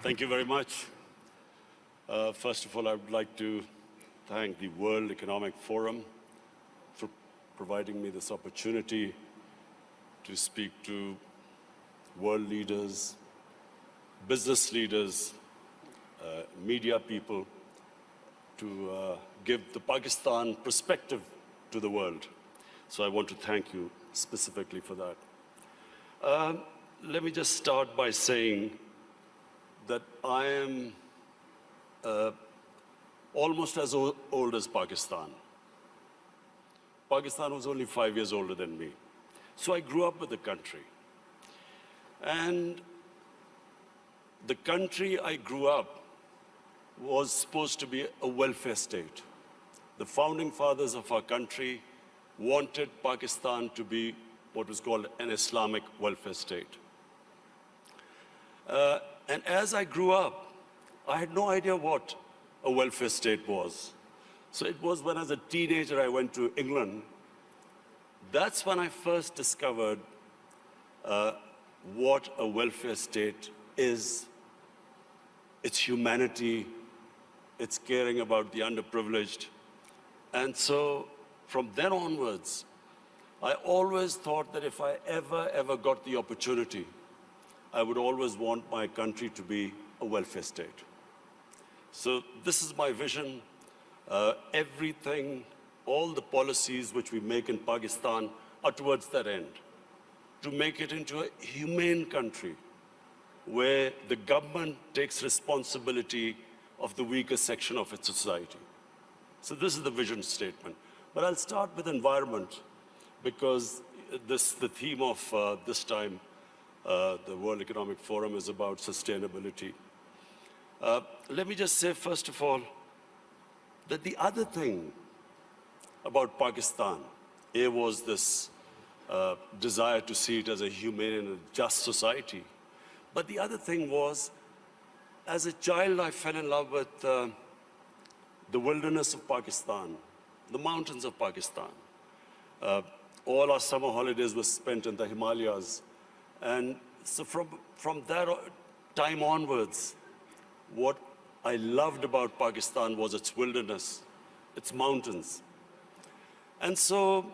Thank you very much. First of all, I would like to thank the World Economic Forum for providing me this opportunity to speak to world leaders, business leaders, media people, to give the Pakistan perspective to the world. So I want to thank you specifically for that. Let me just start by saying that I am almost as old as Pakistan. Pakistan was only 5 years older than me. So I grew up with the country. And the country I grew up was supposed to be a welfare state. The founding fathers of our country wanted Pakistan to be what was called an Islamic welfare state. And as I grew up, I had no idea what a welfare state was. So it was when as a teenager I went to England. That's when I first discovered what a welfare state is. It's humanity, it's caring about the underprivileged. And so from then onwards, I always thought that if I ever got the opportunity, I would always want my country to be a welfare state. So this is my vision. Everything, all the policies which we make in Pakistan are towards that end, to make it into a humane country where the government takes responsibility of the weaker section of its society. So this is the vision statement. But I'll start with environment because the theme of this time, the World Economic Forum, is about sustainability. Let me just say, first of all, that the other thing about Pakistan, was this desire to see it as a humane and a just society. But the other thing was, as a child, I fell in love with the wilderness of Pakistan, the mountains of Pakistan. All our summer holidays were spent in the Himalayas. And so from that time onwards, what I loved about Pakistan was its wilderness, its mountains. And so,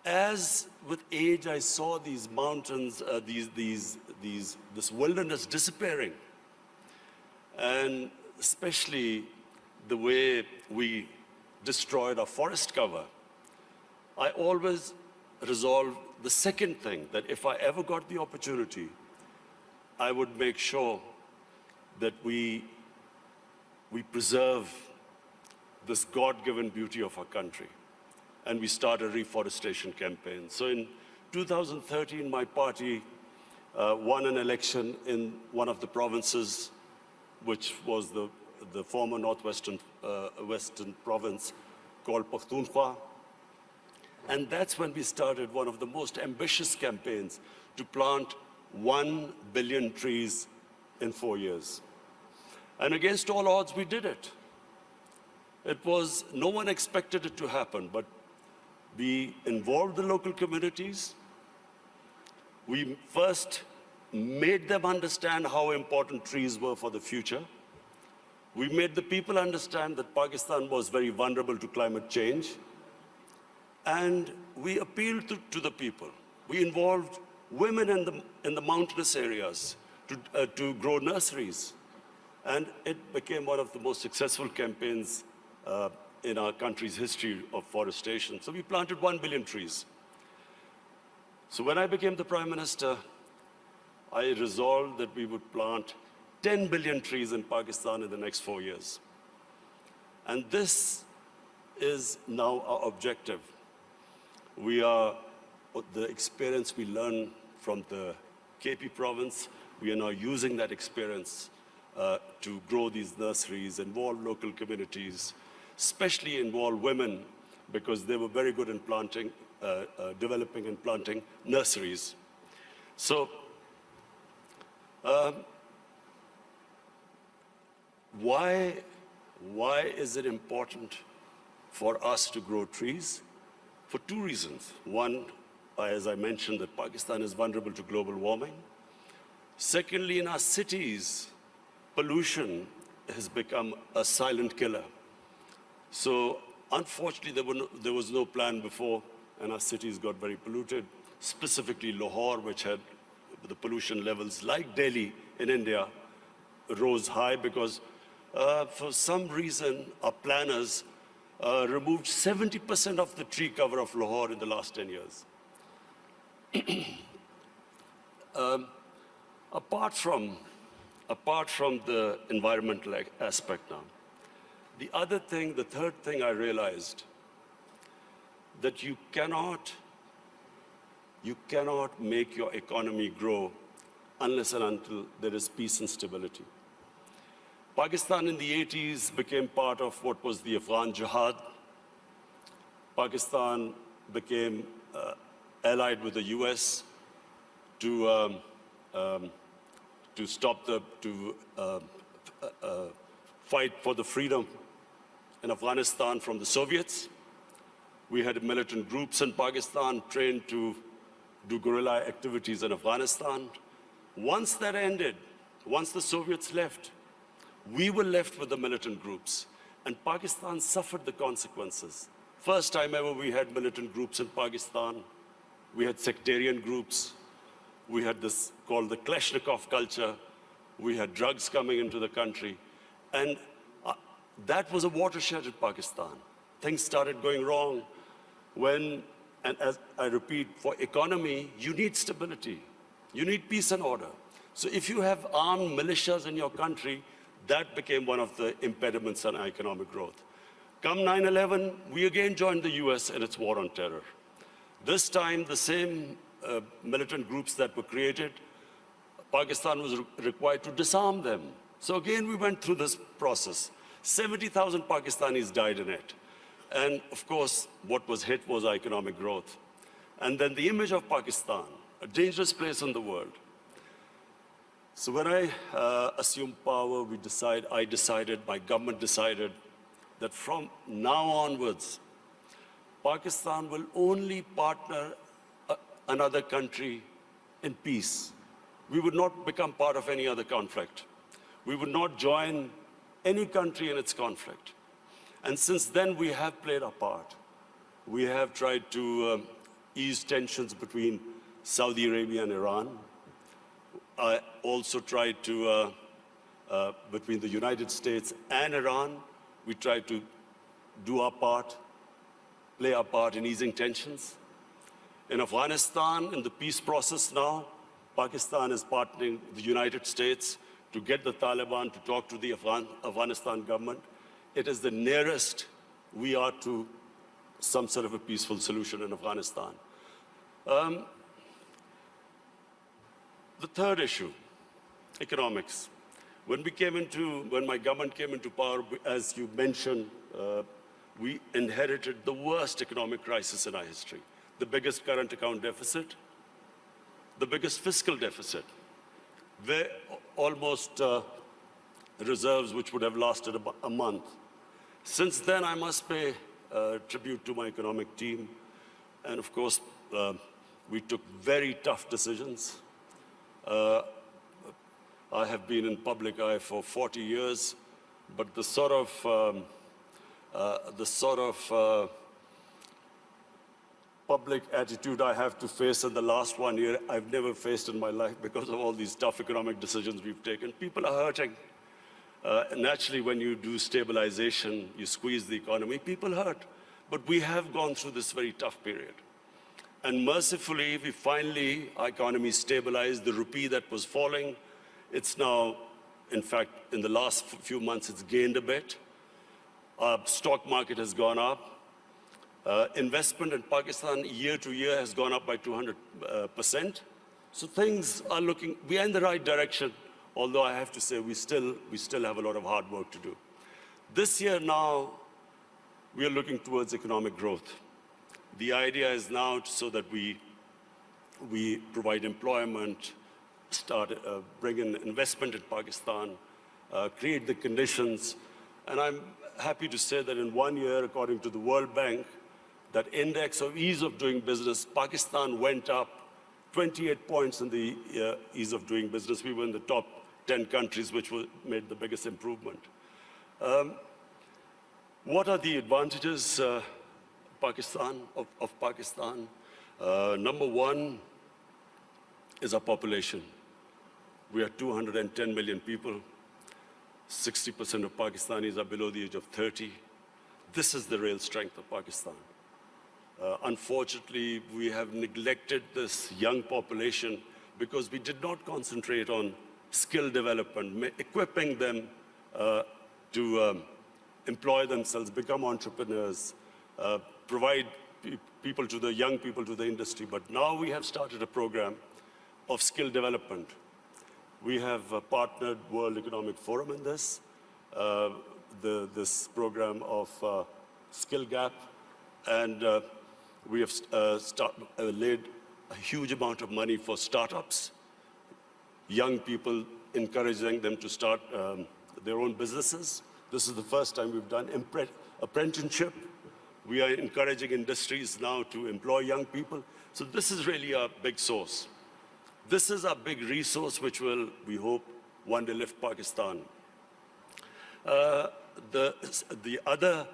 as with age I saw these mountains, this wilderness disappearing, and especially the way we destroyed our forest cover, I always resolved the second thing, that if I ever got the opportunity, I would make sure that we preserve this God-given beauty of our country. And we start a reforestation campaign. So in 2013, my party won an election in one of the provinces, which was the former northwestern western province called Pakhtunkhwa. And that's when we started one of the most ambitious campaigns to plant 1 billion trees in 4 years. And against all odds, we did it. No one expected it to happen, but we involved the local communities. We first made them understand how important trees were for the future. We made the people understand that Pakistan was very vulnerable to climate change. And we appealed to the people. We involved women in the mountainous areas to grow nurseries. And it became one of the most successful campaigns in our country's history of forestation. So we planted 1 billion trees. So when I became the Prime Minister, I resolved that we would plant 10 billion trees in Pakistan in the next 4 years. And this is now our objective. The experience we learned from the KP province, we are now using that experience to grow these nurseries, involve local communities, especially involve women, because they were very good in planting, developing and planting nurseries. So, why is it important for us to grow trees? For two reasons. One, as I mentioned, that Pakistan is vulnerable to global warming. Secondly, in our cities, pollution has become a silent killer. So unfortunately, there was no plan before, and our cities got very polluted, specifically Lahore, which had the pollution levels like Delhi in India, rose high because for some reason, our planners removed 70% of the tree cover of Lahore in the last 10 years. Apart from the environmental aspect now, the third thing I realized, that you cannot make your economy grow unless and until there is peace and stability. Pakistan in the 80s became part of what was the Afghan Jihad. Pakistan became allied with the US to fight for the freedom in Afghanistan from the Soviets. We had militant groups in Pakistan trained to do guerrilla activities in Afghanistan. Once that ended, once the Soviets left, we were left with the militant groups, and Pakistan suffered the consequences. First time ever we had militant groups in Pakistan. We had sectarian groups. We had this called the Kalashnikov culture. We had drugs coming into the country. And that was a watershed in Pakistan. Things started going wrong and as I repeat, for economy, you need stability. You need peace and order. So if you have armed militias in your country, that became one of the impediments on economic growth. Come 9/11, we again joined the US in its war on terror. This time, the same militant groups that were created, Pakistan was required to disarm them. So again, we went through this process. 70,000 Pakistanis died in it. And of course, what was hit was economic growth. And then the image of Pakistan, a dangerous place in the world. So when I assumed power, my government decided that from now onwards, Pakistan will only partner another country in peace. We would not become part of any other conflict. We would not join any country in its conflict. And since then, we have played our part. We have tried to ease tensions between Saudi Arabia and Iran. I also tried to, between the United States and Iran, we tried to do our part, play our part in easing tensions. In Afghanistan, in the peace process now, Pakistan is partnering with the United States to get the Taliban to talk to the Afghanistan government. It is the nearest we are to some sort of a peaceful solution in Afghanistan. The third issue, economics. When my government came into power, as you mentioned, we inherited the worst economic crisis in our history. The biggest current account deficit, the biggest fiscal deficit, where almost reserves which would have lasted about a month. Since then, I must pay tribute to my economic team. And of course, we took very tough decisions. I have been in public eye for 40 years, but the sort of public attitude I have to face in the last 1 year, I've never faced in my life because of all these tough economic decisions we've taken. People are hurting. Naturally, when you do stabilization, you squeeze the economy, people hurt. But we have gone through this very tough period. And mercifully, our economy stabilized. The rupee that was falling, it's now, in fact, in the last few months, it's gained a bit. Our stock market has gone up. Investment in Pakistan year to year has gone up by 200%. So things are we are in the right direction, although I have to say we still have a lot of hard work to do. This year now, we are looking towards economic growth. The idea is now so that we provide employment, bring in investment in Pakistan, create the conditions. And I'm happy to say that in 1 year, according to the World Bank, that index of ease of doing business, Pakistan went up 28 points in the ease of doing business. We were in the top 10 countries, which made the biggest improvement. What are the advantages of Pakistan? Number one is our population. We are 210 million people. 60% of Pakistanis are below the age of 30. This is the real strength of Pakistan. Unfortunately, we have neglected this young population because we did not concentrate on skill development, equipping them to employ themselves, become entrepreneurs, provide young people to the industry. But now we have started a program of skill development. We have partnered World Economic Forum in this, this program of Skill Gap, and we have laid a huge amount of money for startups, young people, encouraging them to start their own businesses. This is the first time we've done apprenticeship. We are encouraging industries now to employ young people. So this is really a big source. This is a big resource which will, we hope, one day lift Pakistan. The other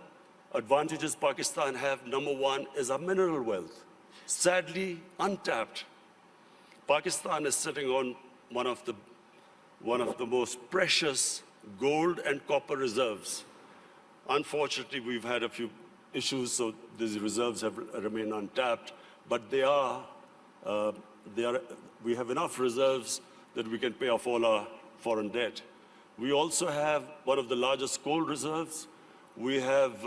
advantages Pakistan have, number one, is our mineral wealth. Sadly, untapped. Pakistan is sitting on one of the most precious gold and copper reserves. Unfortunately, we've had a few issues, so these reserves have remained untapped, but we have enough reserves that we can pay off all our foreign debt. We also have one of the largest coal reserves. We have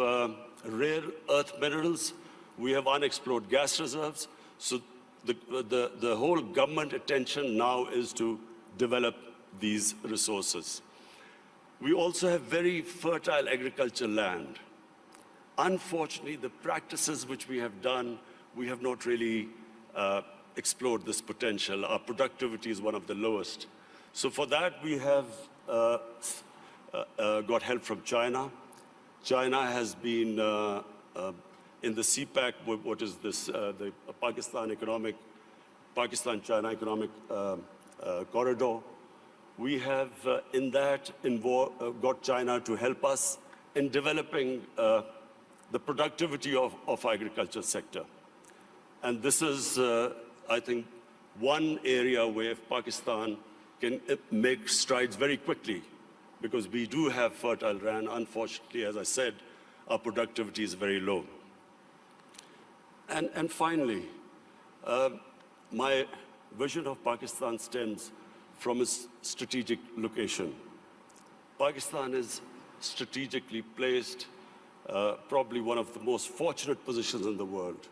rare earth minerals. We have unexplored gas reserves. So the whole government attention now is to develop these resources. We also have very fertile agricultural land. Unfortunately, the practices which we have done, we have not really explored this potential. Our productivity is one of the lowest. So for that, we have got help from China. China has been in the CPEC, what is this, the Pakistan-China Economic Corridor. We have in that got China to help us in developing the productivity of agriculture sector. And this is, I think, one area where Pakistan can make strides very quickly, because we do have fertile land. Unfortunately, as I said, our productivity is very low. And finally, my vision of Pakistan stems from its strategic location. Pakistan is strategically placed, probably one of the most fortunate positions in the world.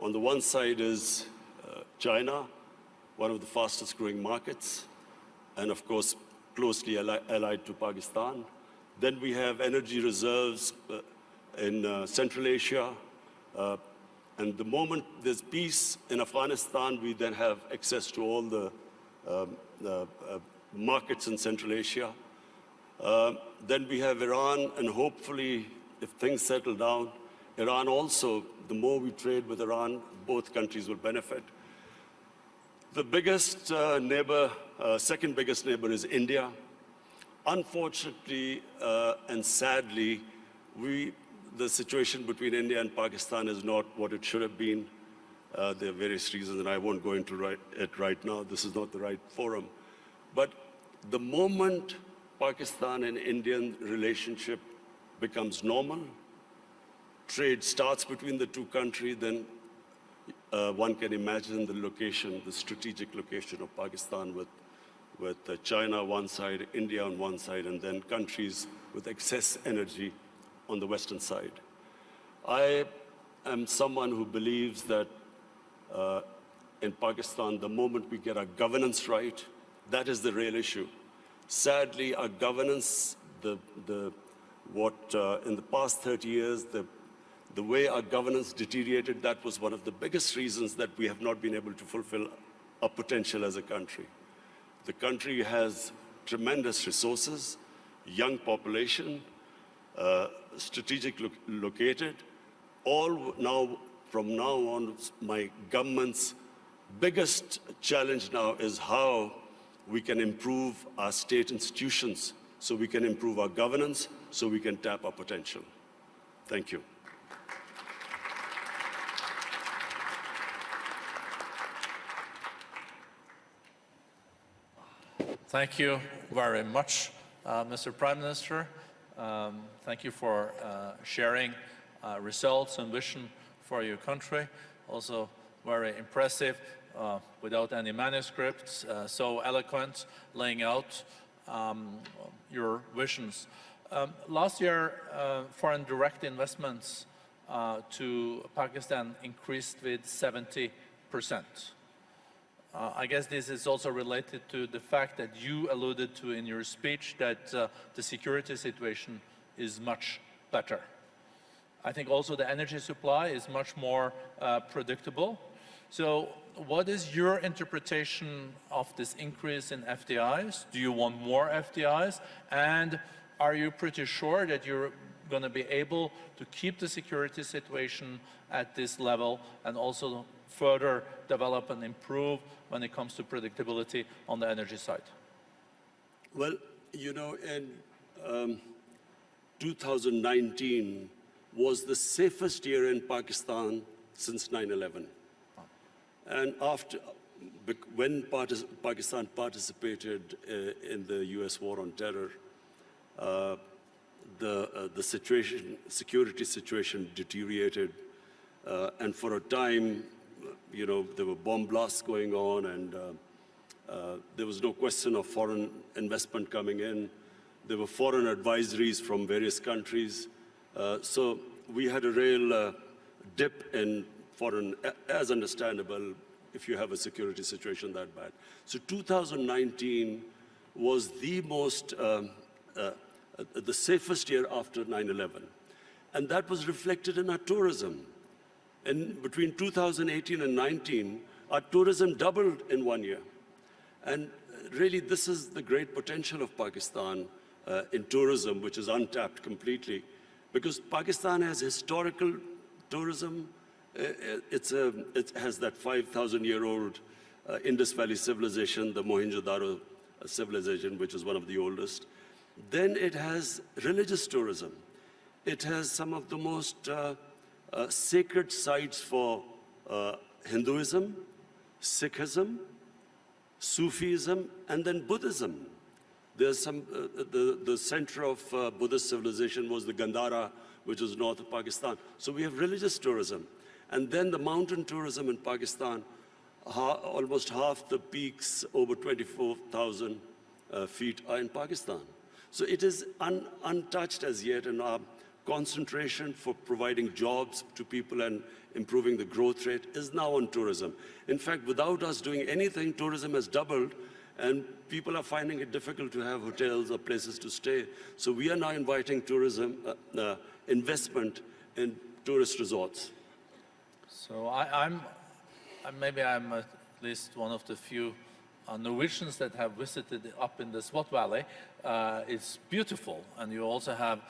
On the one side is China, one of the fastest growing markets, and of course, closely allied to Pakistan. Then we have energy reserves in Central Asia. And the moment there's peace in Afghanistan, we then have access to all the markets in Central Asia. Then we have Iran, and hopefully, if things settle down, Iran also, the more we trade with Iran, both countries will benefit. The biggest neighbor, second biggest neighbor is India. Unfortunately and sadly, the situation between India and Pakistan is not what it should have been. There are various reasons, and I won't go into it right now. This is not the right forum. But the moment Pakistan and Indian relationship becomes normal, trade starts between the two countries, then one can imagine the location, the strategic location of Pakistan with China on one side, India on one side, and then countries with excess energy on the western side. I am someone who believes that in Pakistan, the moment we get our governance right, that is the real issue. Sadly, our governance, in the past 30 years, the way our governance deteriorated, that was one of the biggest reasons that we have not been able to fulfill our potential as a country. The country has tremendous resources, young population, strategic located. All now, from now on, my government's biggest challenge now is how we can improve our state institutions, so we can improve our governance, so we can tap our potential. Thank you. Thank you very much, Mr. Prime Minister. Thank you for sharing results and vision for your country. Also very impressive, without any manuscripts, so eloquent, laying out your visions. Last year, foreign direct investments to Pakistan increased with 70%. I guess this is also related to the fact that you alluded to in your speech that the security situation is much better. I think also the energy supply is much more predictable. So what is your interpretation of this increase in FDIs? Do you want more FDIs? And are you pretty sure that you're going to be able to keep the security situation at this level and also further develop and improve when it comes to predictability on the energy side? Well, you know, in 2019 was the safest year in Pakistan since 9/11. And when Pakistan participated in the US war on terror, the security situation deteriorated. And for a time, you know, there were bomb blasts going on, and there was no question of foreign investment coming in. There were foreign advisories from various countries. So we had a real dip in foreign, as understandable if you have a security situation that bad. So 2019 was the most, the safest year after 9/11. And that was reflected in our tourism. And between 2018 and 19, our tourism doubled in 1 year. And really, this is the great potential of Pakistan in tourism, which is untapped completely. Because Pakistan has historical tourism. It has that 5,000-year-old Indus Valley civilization, the Mohenjo-daro civilization, which is one of the oldest. Then it has religious tourism. It has some of the most sacred sites for Hinduism, Sikhism, Sufism, and then Buddhism. There's some, the center of Buddhist civilization was the Gandhara, which is north of Pakistan. So we have religious tourism. And then the mountain tourism in Pakistan, almost half the peaks over 24,000 feet are in Pakistan. So it is untouched as yet, and our concentration for providing jobs to people and improving the growth rate is now on tourism. In fact, without us doing anything, tourism has doubled, and people are finding it difficult to have hotels or places to stay. So we are now inviting tourism investment in tourist resorts. So maybe I'm at least one of the few Norwegians that have visited up in the Swat Valley. It's beautiful, and you also have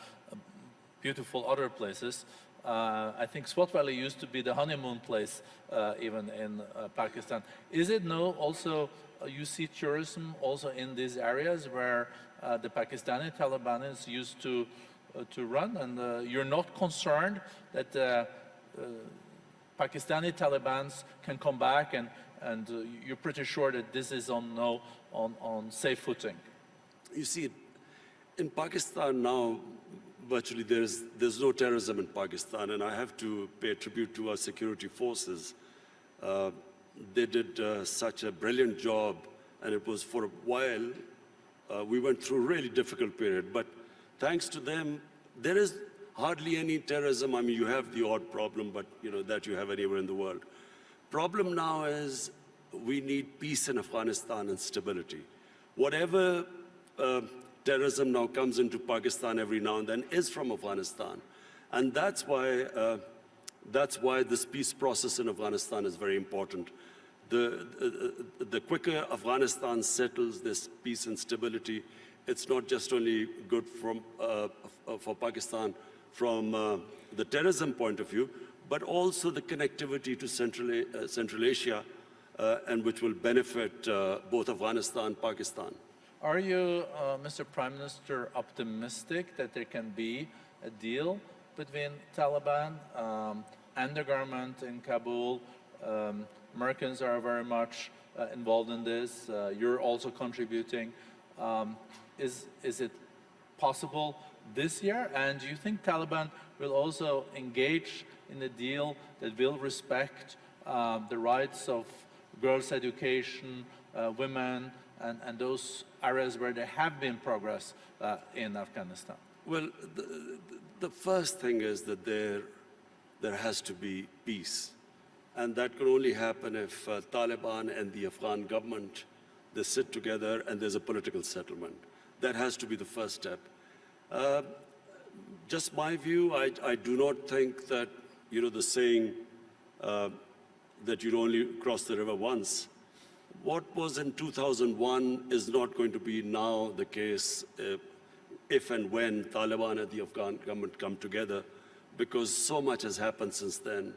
beautiful other places. I think Swat Valley used to be the honeymoon place even in Pakistan. Is it now also, you see tourism also in these areas where the Pakistani Taliban used to run, and you're not concerned that Pakistani Talibans can come back, and you're pretty sure that this is on safe footing? You see, in Pakistan now, virtually there's no terrorism in Pakistan, and I have to pay tribute to our security forces. They did such a brilliant job, and it was for a while, we went through a really difficult period, but thanks to them, there is hardly any terrorism. I mean, you have the odd problem, but you know, that you have anywhere in the world. Problem now is we need peace in Afghanistan and stability. Whatever terrorism now comes into Pakistan every now and then is from Afghanistan. And that's why this peace process in Afghanistan is very important. The quicker Afghanistan settles this peace and stability, it's not just only good for Pakistan from the terrorism point of view, but also the connectivity to Central Asia and which will benefit both Afghanistan and Pakistan. Are you, Mr. Prime Minister, optimistic that there can be a deal between Taliban and the government in Kabul? Americans are very much involved in this. You're also contributing. Is it possible this year? And do you think Taliban will also engage in a deal that will respect the rights of girls' education, women, and those areas where there have been progress in Afghanistan? Well, the first thing is that there has to be peace. And that can only happen if Taliban and the Afghan government, they sit together and there's a political settlement. That has to be the first step. Just my view, I do not think that, the saying that you'd only cross the river once. What was in 2001 is not going to be now the case if and when Taliban and the Afghan government come together, because so much has happened since then.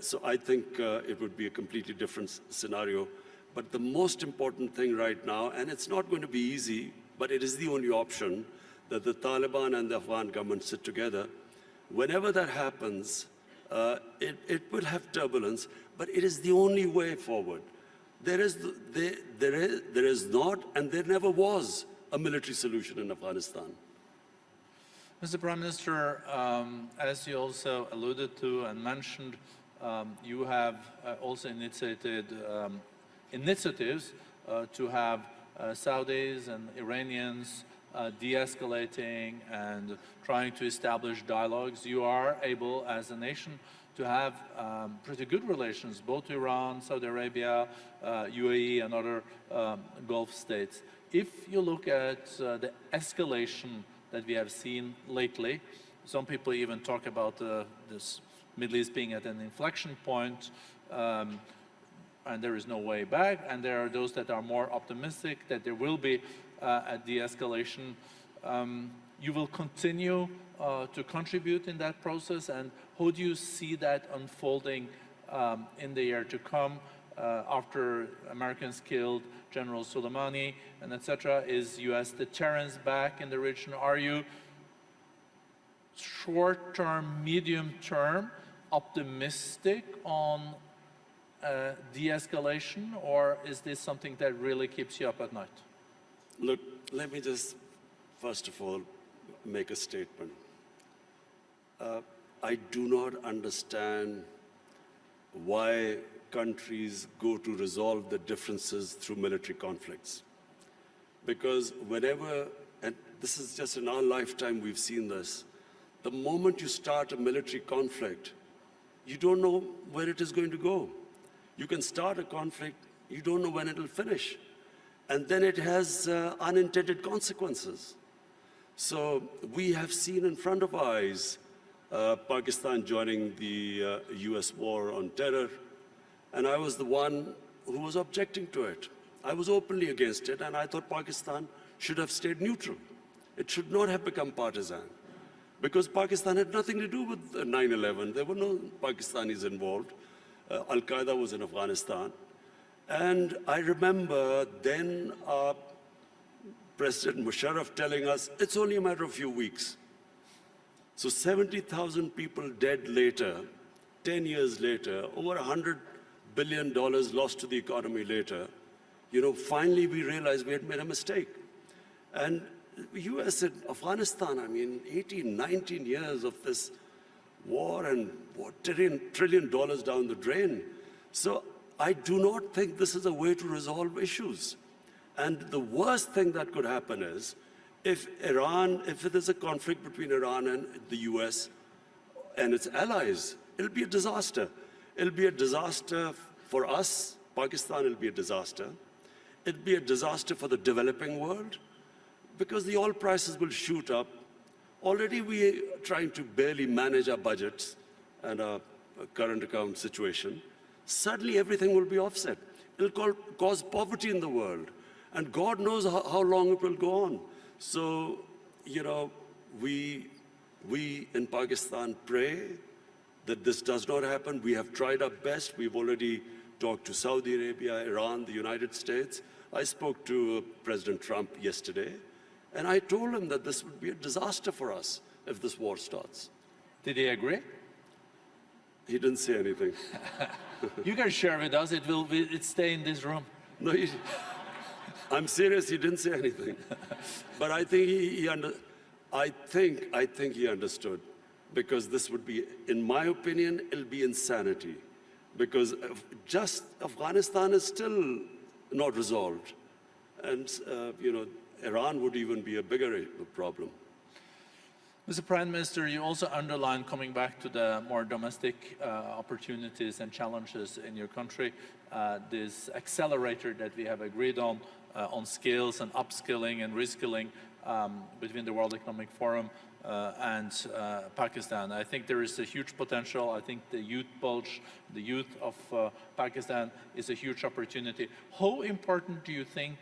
So I think it would be a completely different scenario. But the most important thing right now, and it's not going to be easy, but it is the only option, that the Taliban and the Afghan government sit together. Whenever that happens, it will have turbulence, but it is the only way forward. There is not, and there never was, a military solution in Afghanistan. Mr. Prime Minister, as you also alluded to and mentioned, you have also initiated initiatives to have Saudis and Iranians de-escalating and trying to establish dialogues. You are able, as a nation, to have pretty good relations, both Iran, Saudi Arabia, UAE, and other Gulf states. If you look at the escalation that we have seen lately, some people even talk about this Middle East being at an inflection point, and there is no way back, and there are those that are more optimistic that there will be a de-escalation. You will continue to contribute in that process, and how do you see that unfolding in the year to come after Americans killed General Soleimani and etc.? Is U.S. deterrence back in the region? Are you short-term, medium-term optimistic on de-escalation, or is this something that really keeps you up at night? Look, let me just, first of all, make a statement. I do not understand why countries go to resolve the differences through military conflicts. Because whenever, and this is just in our lifetime we've seen this, the moment you start a military conflict, you don't know where it is going to go. You can start a conflict, you don't know when it will finish. And then it has unintended consequences. So we have seen in front of our eyes Pakistan joining the US war on terror, and I was the one who was objecting to it. I was openly against it, and I thought Pakistan should have stayed neutral. It should not have become partisan, because Pakistan had nothing to do with 9/11. There were no Pakistanis involved. Al-Qaeda was in Afghanistan. And I remember then President Musharraf telling us, it's only a matter of a few weeks. So 70,000 people dead later, 10 years later, over $100 billion lost to the economy later, finally we realized we had made a mistake. And the US and Afghanistan, 18, 19 years of this war and $1 trillion down the drain. So I do not think this is a way to resolve issues. And the worst thing that could happen is if there's a conflict between Iran and the US and its allies, it'll be a disaster. It'll be a disaster for us, Pakistan, it'll be a disaster. It'll be a disaster for the developing world, because the oil prices will shoot up. Already we are trying to barely manage our budgets and our current account situation. Suddenly everything will be offset. It'll cause poverty in the world. And God knows how long it will go on. So, we in Pakistan pray that this does not happen. We have tried our best. We've already talked to Saudi Arabia, Iran, the United States. I spoke to President Trump yesterday, and I told him that this would be a disaster for us if this war starts. Did he agree? He didn't say anything. You can share with us. It stay in this room. No, I'm serious. He didn't say anything. But I think I think he understood, because this would be, in my opinion, it'll be insanity, because just Afghanistan is still not resolved, and Iran would even be a bigger problem. Mr. Prime Minister, you also underlined, coming back to the more domestic opportunities and challenges in your country, this accelerator that we have agreed on skills and upskilling and reskilling between the World Economic Forum and Pakistan. I think there is a huge potential. I think the youth bulge, the youth of Pakistan is a huge opportunity. How important do you think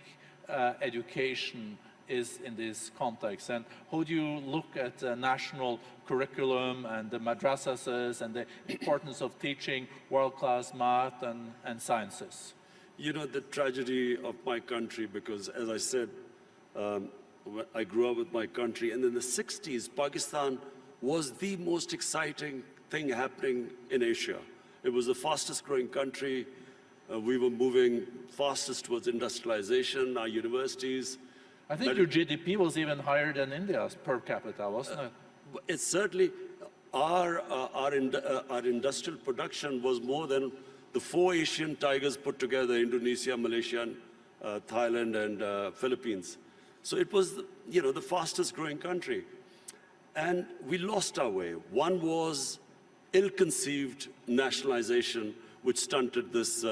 education is in this context, and how do you look at the national curriculum and the madrasas and the importance of teaching world-class math and sciences? You know, the tragedy of my country, because as I said, I grew up with my country, and in the 60s, Pakistan was the most exciting thing happening in Asia. It was the fastest growing country. We were moving fastest towards industrialization, our universities. I think your GDP was even higher than India's per capita, wasn't it? It's certainly, our industrial production was more than the 4 Asian tigers put together: Indonesia, Malaysia, Thailand, and Philippines. So it was, the fastest growing country. And we lost our way. One was ill-conceived nationalization, which stunted this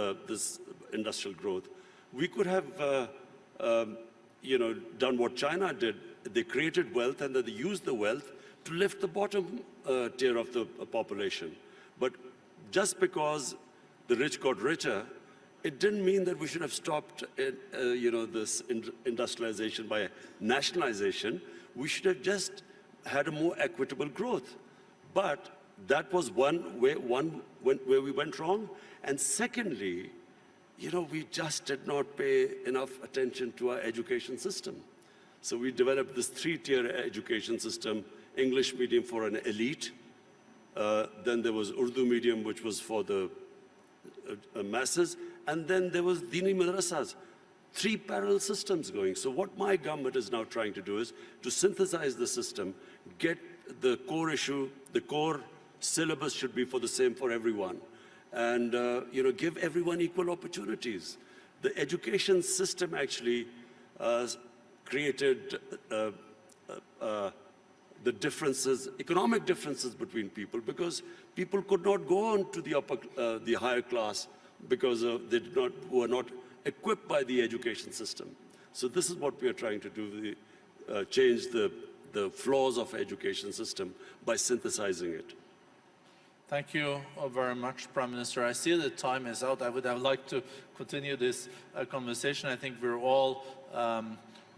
industrial growth. We could have done what China did. They created wealth, and then they used the wealth to lift the bottom tier of the population. But just because the rich got richer, it didn't mean that we should have stopped this industrialization by nationalization. We should have just had a more equitable growth. But that was one where we went wrong. And secondly, we just did not pay enough attention to our education system. So we developed this 3-tier education system: English medium for an elite, then there was Urdu medium, which was for the masses, and then there was Dini madrasas. 3 parallel systems going. So what my government is now trying to do is to synthesize the system, get the core issue, the core syllabus should be the same for everyone, and give everyone equal opportunities. The education system actually created the differences, economic differences between people, because people could not go on to the higher class because they were not equipped by the education system. So this is what we are trying to do: change the flaws of education system by synthesizing it. Thank you very much, Prime Minister. I see the time is out. I would have liked to continue this conversation. I think we're all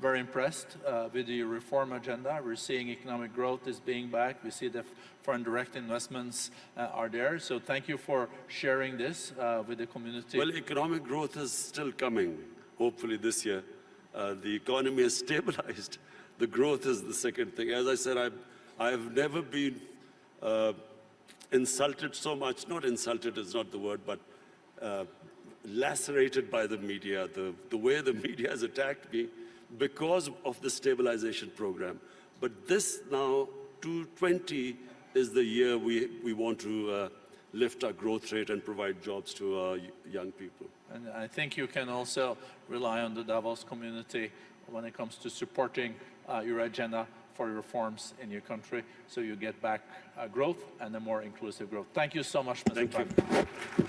very impressed with the reform agenda. We're seeing economic growth is being back. We see the foreign direct investments are there. So thank you for sharing this with the community. Well, economic growth is still coming, hopefully this year. The economy has stabilized. The growth is the second thing. As I said, I've never been insulted so much. Not insulted is not the word, but lacerated by the media, the way the media has attacked me because of the stabilization program. But this now, 2020, is the year we want to lift our growth rate and provide jobs to our young people. And I think you can also rely on the Davos community when it comes to supporting your agenda for reforms in your country, so you get back growth and a more inclusive growth. Thank you so much, Mr. Prime. Thank you.